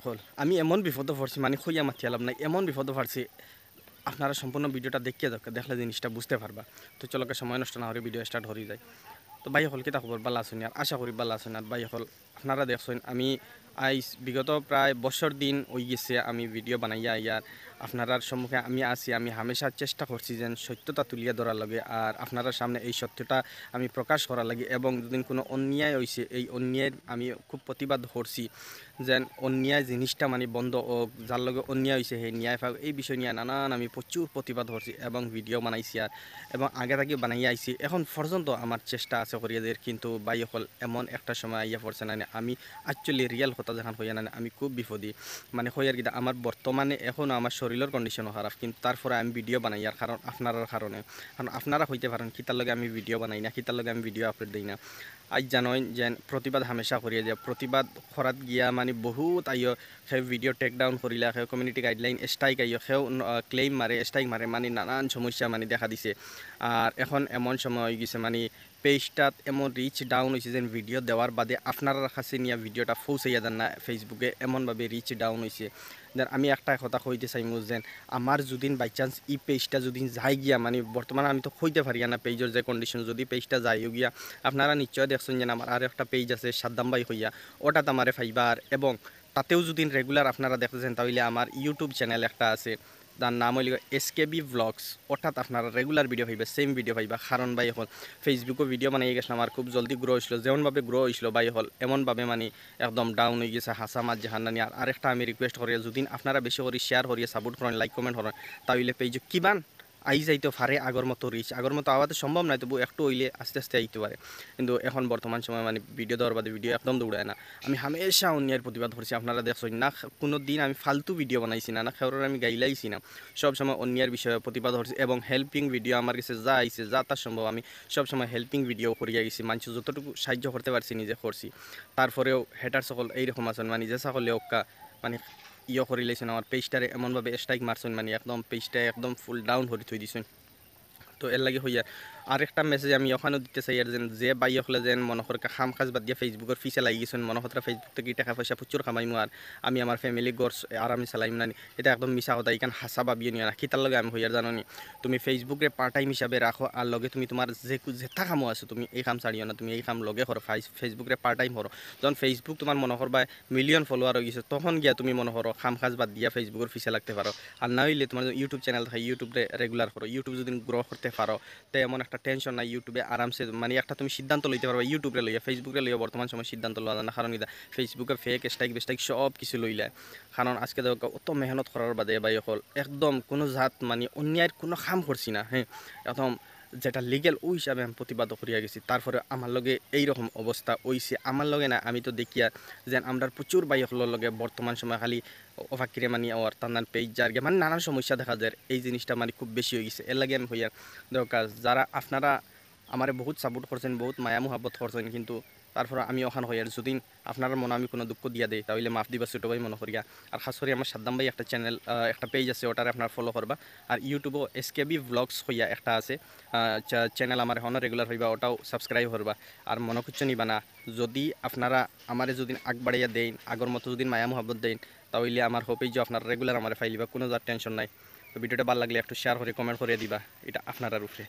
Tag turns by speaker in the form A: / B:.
A: হল আমি এমন বিপদে পড়ছি মানে খুঁইয়া মাতি আলাম নাই এমন বিপদে পড়ছি আপনারা সম্পূর্ণ ভিডিওটা দেখিয়ে দেখলে জিনিসটা বুঝতে পারবা। তো চলকে সময় নষ্ট না করে ভিডিও স্টার্ট হয়ে যায়। তো ভাই হল কিতা খবর বালা আছেন আর আশা করি বালা আছেন। আর ভাই হল আপনারা দেখছেন আমি আইস বিগত প্রায় বছর দিন হয়ে গেছে আমি ভিডিও বানাইয়া ইয়ার আপনার সম্মুখে আমি আসি। আমি হামেশা চেষ্টা করছি যেন সত্যতা তুলিয়া ধরার লাগে আর আপনার সামনে এই সত্যটা আমি প্রকাশ করার লাগে এবং যদি কোনো অন্যায় হয়েছে এই অন্যায়ের আমি খুব প্রতিবাদ করছি যেন অন্যায় জিনিসটা মানে বন্ধ ও যার লগে অন্যায় হয়েছে সেই ন্যায় পাক এই বিষয় নিয়ে নানান আমি প্রচুর প্রতিবাদ করছি এবং ভিডিও বানাইছি আর এবং আগে থেকে বানাইয়া আইছি এখন পর্যন্ত আমার চেষ্টা আছে করিয়াদের। কিন্তু বাই হল এমন একটা সময় আইয়া পড়ছে না আমি অ্যাকচুয়ালি রিয়েল কথা যখন হইয়া না আমি খুব বিপদী মানে হইয়ার কিন্তু আমার বর্তমানে এখনও আমার শরীরের কন্ডিশনও খারাপ কিন্তু তারপরে আমি ভিডিও বানাই আর কারণ আপনার কারণে কারণ আপনারা হইতে পারেন কিতার লগে আমি ভিডিও বানাই না কিতার লগে আমি ভিডিও আপলোড দিই না। আজ জানোই যে প্রতিবাদ হামেশা করিয়ে যায় প্রতিবাদ করাত গিয়া মানে বহুত আইও সেই ভিডিও টেক ডাউন করিলা সেই কমিউনিটি গাইডলাইন স্ট্রাইক আইও সেও ক্লেইম মারে স্ট্রাইক মারে মানে নানান সমস্যা মানে দেখা দিছে। আর এখন এমন সময় হয়ে গেছে মানে পেজটাত এমন রিচ ডাউন হয়েছে যেন ভিডিও দেওয়ার বাদে আপনার কাছে নিয়ে ভিডিওটা পৌঁছাইয়া দেন না ফেসবুকে এমনভাবে রিচ ডাউন হয়েছে। দেন আমি একটা কথা কইতে চাইমু যেন আমার যদি বাই চান্স ই পেজটা যদি যাই গিয়া মানে বর্তমানে আমি তো কইতে পারি না পেজের যে কন্ডিশন যদি পেজটা যাইও গিয়া আপনারা নিশ্চয় দেখছেন যে আমার আর একটা পেজ আছে সাদ্দাম ভাই হইয়া ওটাতে আমারে ফাইবার এবং তাতেও যদি রেগুলার আপনারা দেখতেছেন তাহলে আমার ইউটিউব চ্যানেল একটা আছে তার নাম হইল এসকেবি ব্লগস অর্থাৎ আপনারা রেগুলার ভিডিও পাইবা সেম ভিডিও পাইবা কারণ ভাই এখন ফেসবুকও ভিডিও বানিয়ে গেছিলাম আমার খুব জলদি গ্রো হয়েছিল যেমনভাবে গ্রো হয়েছিল ভাই হল এমনভাবে মানে একদম ডাউন হয়ে গেছে হাসা মাছ জাহান্নানি। আর আরেকটা আমি রিকোয়েস্ট করি যদি আপনারা বেশি করে শেয়ার করিয়ে সাপোর্ট করেন লাইক কমেন্ট করেন তাহলে পেজ কিমান আই যাইতে পারে আগর মতো রিচ আগর মতো আওয়াতে সম্ভব নয় তবু একটু হইলে আস্তে আস্তে আইতে পারে। কিন্তু এখন বর্তমান সময় মানে ভিডিও দেওয়ার বাদে ভিডিও একদম দৌড়ায় না। আমি হামেশা অন্যায়ের প্রতিবাদ করছি আপনারা দেখছেন না কোনো দিন আমি ফালতু ভিডিও বানাইছি না খেউরের আমি গাইলাইছি না সবসময় অন্যায়ের বিষয়ে প্রতিবাদ করছি এবং হেল্পিং ভিডিও আমার কাছে যা আইছে যা তার সম্ভব আমি সবসময় হেল্পিং ভিডিও করিয়া গেছি মানুষ যতটুকু সাহায্য করতে পারছি নিজে করছি। তারপরেও হেটার সকল এইরকম আছেন মানে যে সকলে ওকা মানে করে লেছেন আমার পেজটারে এমনভাবে স্ট্রাইক মারছেন মানে একদম পেজটা একদম ফুল ডাউন করে থই দিছেন। তো এর লাগে হইয়া আরেকটা মেসেজ আমি ওখানেও দিতে চাই আর যেন যে বাই হলে যেন মনোহর খাম কাজ বাদ দিয়ে ফেসবুকের ফিসে লাগি গেছেন মনোহরটা ফেসবুক থেকে টাকা পয়সা প্রচুর কামাইমু আর আমি আমার ফ্যামিলি গড় আরামে চালাইম না এটা একদম মিশা কথা এখান হাসা ভাবিয়ে নিয়ে রাখি তার লগে আমি হইয়ার জানি তুমি ফেসবুকে পার্ট টাইম হিসাবে রাখো আর লগে তুমি তোমার যে যেটা কামও আছে তুমি এই কাম ছাড়িও না তুমি এই কাম লগে করো ফেসবুকে পার্ট টাইম করো যখন ফেসবুক তোমার মনোহর বা মিলিয়ন ফলোয়ার হয়ে গেছে তখন গিয়া তুমি মনে করো খাম কাজ বাদ দিয়া ফেসবুকের ফিসে লাগতে পারো। আর না হইলে তোমার ইউটিউব চ্যানেল থাকে ইউটিউবে রেগুলার করো ইউটিউব যদি গ্রো করতে পারো তো এমন একটা টেনশন নাই ইউটিউবে আরামসে মানে একটা তুমি সিদ্ধান্ত লইতে পারবা ইউটিউবে লইয়া ফেসবুকে লইয়া বর্তমান সময় সিদ্ধান্ত লওয়া যায় না কারণ এটা ফেসবুকে ফেক স্ট্রাইক বেস্ট্রাইক সব কিছু লইলা কারণ আজকে দেখো অত মেহনত করার বাদে বাই হল একদম কোনো জাত মানে অন্যায়ের কোনো কাম করছি না হ্যাঁ একদম যেটা লিগেল ওই হিসাবে আমি প্রতিবাদ করিয়া গেছি। তারপরে আমার লগে এইরকম অবস্থা হইছে আমার লগে না আমি তো দেখিয়া যেন আমরা প্রচুর বাই হলের লগে বর্তমান সময় খালি অফাকিরে মানে আর তার পেজ যারগে মানে নানান সমস্যা দেখা যায় এই জিনিসটা মানে খুব বেশি হয়ে গেছে। এর লাগে আমি হইয়া দরকার যারা আপনারা আমার বহুত সাপোর্ট করছেন বহুত মায়া মোহাব্বত করছেন কিন্তু তারপর আমি ওখান হই আর যদি আপনার মনে আমি কোনো দুঃখ দিয়া দেয় তাহলে মাফ দিবা ছোটো ভাই মনে করিয়া। আর খাস করে আমার সাদ্দাম ভাই একটা চ্যানেল একটা পেজ আছে ওটারে আপনার ফলো করবা আর ইউটিউবও এসকেবি ব্লগস হইয়া একটা আছে চ্যানেল আমার এখনও রেগুলার হইবা ওটাও সাবস্ক্রাইব করবা। আর মনে করছো নিবা না যদি আপনারা আমারে যদি আগ বাড়াইয়া দেন আগর মতো যদি মায়া মোহাব্বত দেন তাহলে আমার হোপেই যে আপনার রেগুলার আমার ফাইলিবা কোনো যার টেনশন নাই। তো ভিডিওটা ভালো লাগলে একটু শেয়ার করে কমেন্ট করে দিবা এটা আপনার উপরে।